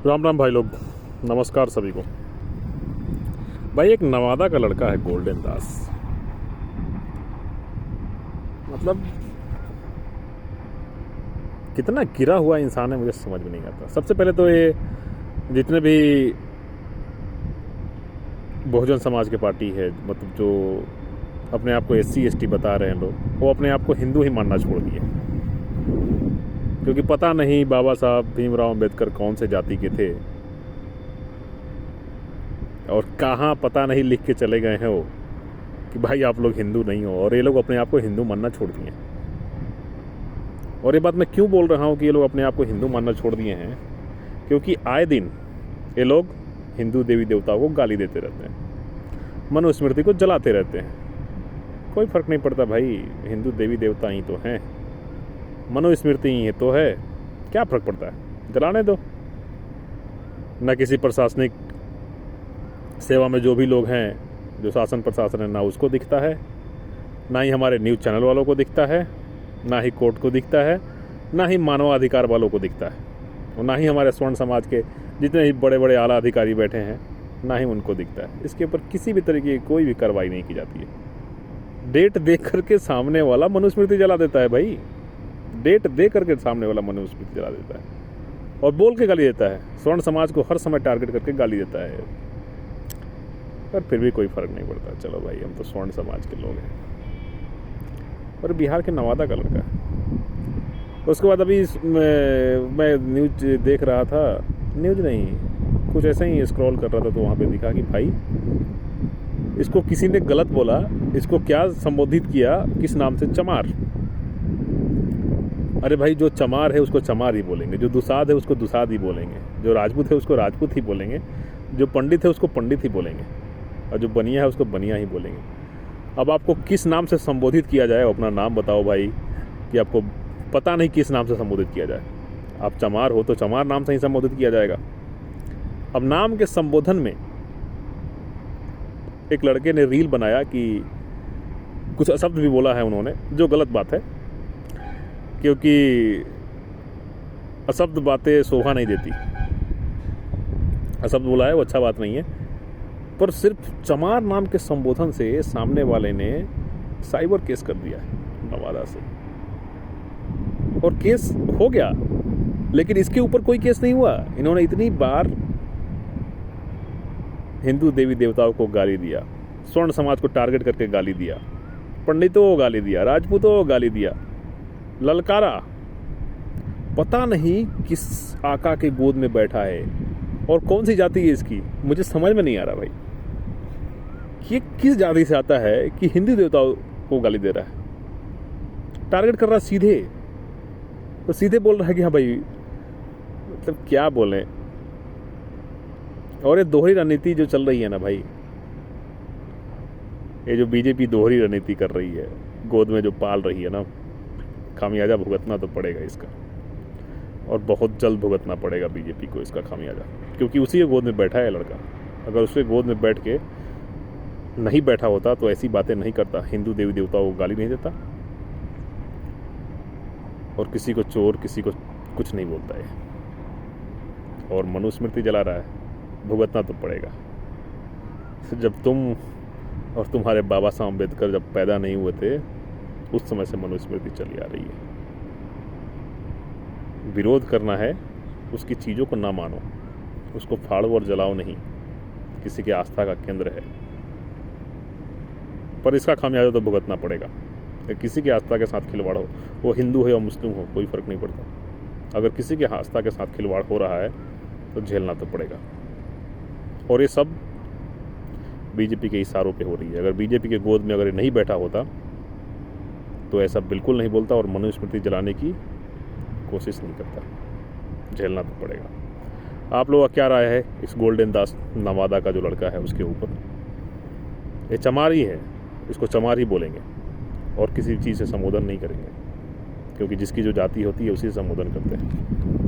राम राम भाई लोग, नमस्कार सभी को। भाई एक नवादा का लड़का है गोल्डन दास, मतलब कितना गिरा हुआ इंसान है मुझे समझ में नहीं आता। सबसे पहले तो ये जितने भी बहुजन समाज के पार्टी है, मतलब जो अपने आप को SC ST बता रहे हैं लोग, वो अपने आप को हिंदू ही मानना छोड़ दिए, क्योंकि पता नहीं बाबा साहब भीमराव अंबेडकर कौन से जाति के थे और कहाँ पता नहीं लिख के चले गए हैं वो कि भाई आप लोग हिंदू नहीं हो, और ये लोग अपने आप को हिंदू मानना छोड़ दिए। और ये बात मैं क्यों बोल रहा हूँ कि ये लोग अपने आप को हिंदू मानना छोड़ दिए हैं, क्योंकि आए दिन ये लोग हिंदू देवी देवताओं को गाली देते रहते हैं, मनुस्मृति को जलाते रहते हैं। कोई फ़र्क नहीं पड़ता भाई, हिंदू देवी देवता ही तो हैं, मनुस्मृति ही तो है, क्या फ़र्क पड़ता है, जलाने दो। न किसी प्रशासनिक सेवा में जो भी लोग हैं, जो शासन प्रशासन है, ना उसको दिखता है, ना ही हमारे न्यूज़ चैनल वालों को दिखता है, ना ही कोर्ट को दिखता है, ना ही मानवाधिकार वालों को दिखता है, और ना ही हमारे स्वर्ण समाज के जितने ही बड़े बड़े आला अधिकारी बैठे हैं, ना ही उनको दिखता है। इसके ऊपर किसी भी तरीके की कोई भी कार्रवाई नहीं की जाती है। डेट देख करके सामने वाला मनुस्मृति जला देता है भाई, डेट दे करके सामने वाला मनुस्मृति जला देता है और बोल के गाली देता है, स्वर्ण समाज को हर समय टारगेट करके गाली देता है, पर फिर भी कोई फ़र्क नहीं पड़ता। चलो भाई, हम तो स्वर्ण समाज के लोग हैं। और बिहार के नवादा का लड़का है। उसके बाद अभी मैं न्यूज़ देख रहा था, न्यूज़ नहीं, कुछ ऐसे ही स्क्रॉल कर रहा था, तो वहाँ पे दिखा कि भाई इसको किसी ने गलत बोला, इसको क्या संबोधित किया, किस नाम से, चमार। अरे भाई, जो चमार है उसको चमार ही बोलेंगे, जो दुसाद है उसको दुसाद ही बोलेंगे, जो राजपूत है उसको राजपूत ही बोलेंगे, जो पंडित है उसको पंडित ही बोलेंगे, और जो बनिया है उसको बनिया ही बोलेंगे। अब आपको किस नाम से संबोधित किया जाए, अपना नाम बताओ भाई, कि आपको पता नहीं किस नाम से संबोधित किया जाए। आप चमार हो तो चमार नाम से ही संबोधित किया जाएगा। अब नाम के संबोधन में एक लड़के ने रील बनाया कि कुछ अशब्द भी बोला है उन्होंने, जो गलत बात है, क्योंकि अशब्द बातें शोभा नहीं देती। अशब्द बोला है वो अच्छा बात नहीं है, पर सिर्फ चमार नाम के संबोधन से सामने वाले ने साइबर केस कर दिया है नवादा से, और केस हो गया, लेकिन इसके ऊपर कोई केस नहीं हुआ। इन्होंने इतनी बार हिंदू देवी देवताओं को गाली दिया, स्वर्ण समाज को टारगेट करके गाली दिया, पंडितों को गाली दिया, राजपूतों को गाली दिया, ललकारा, पता नहीं किस आका के गोद में बैठा है और कौन सी जाति है इसकी, मुझे समझ में नहीं आ रहा भाई, ये किस जाति से आता है कि हिंदू देवताओं को गाली दे रहा है, टारगेट कर रहा है सीधे, तो सीधे बोल रहा है कि हाँ भाई, मतलब क्या बोलें। और ये दोहरी रणनीति जो चल रही है ना भाई, ये जो बीजेपी दोहरी रणनीति कर रही है, गोद में जो पाल रही है ना, खामियाजा भुगतना तो पड़ेगा इसका, और बहुत जल्द भुगतना पड़ेगा बीजेपी को इसका खामियाजा, क्योंकि उसी के गोद में बैठा है लड़का। अगर उसके गोद में बैठ के नहीं बैठा होता तो ऐसी बातें नहीं करता, हिंदू देवी देवताओं को गाली नहीं देता, और किसी को चोर, किसी को कुछ नहीं बोलता है, और मनुस्मृति जला रहा है, भुगतना तो पड़ेगा। जब तुम और तुम्हारे बाबा साहब अम्बेडकर जब पैदा नहीं हुए थे, उस समय से मनुस्मृति चली आ रही है। विरोध करना है, उसकी चीज़ों को ना मानो, उसको फाड़ो और जलाओ नहीं, किसी के आस्था का केंद्र है, पर इसका खामियाजा तो भुगतना पड़ेगा। किसी के आस्था के साथ खिलवाड़ हो, वो हिंदू हो या मुस्लिम हो, कोई फ़र्क नहीं पड़ता, अगर किसी के आस्था के साथ खिलवाड़ हो रहा है तो झेलना तो पड़ेगा। और ये सब बीजेपी के इशारों पे हो रही है। अगर बीजेपी के गोद में अगर ये नहीं बैठा होता तो ऐसा बिल्कुल नहीं बोलता, और मनुस्मृति जलाने की कोशिश नहीं करता, झेलना तो पड़ेगा। आप लोगों का क्या राय है इस गोल्डन दास नवादा का जो लड़का है उसके ऊपर? ये चमार ही है, इसको चमार ही बोलेंगे, और किसी चीज़ से संबोधन नहीं करेंगे, क्योंकि जिसकी जो जाति होती है उसी से संबोधन करते हैं।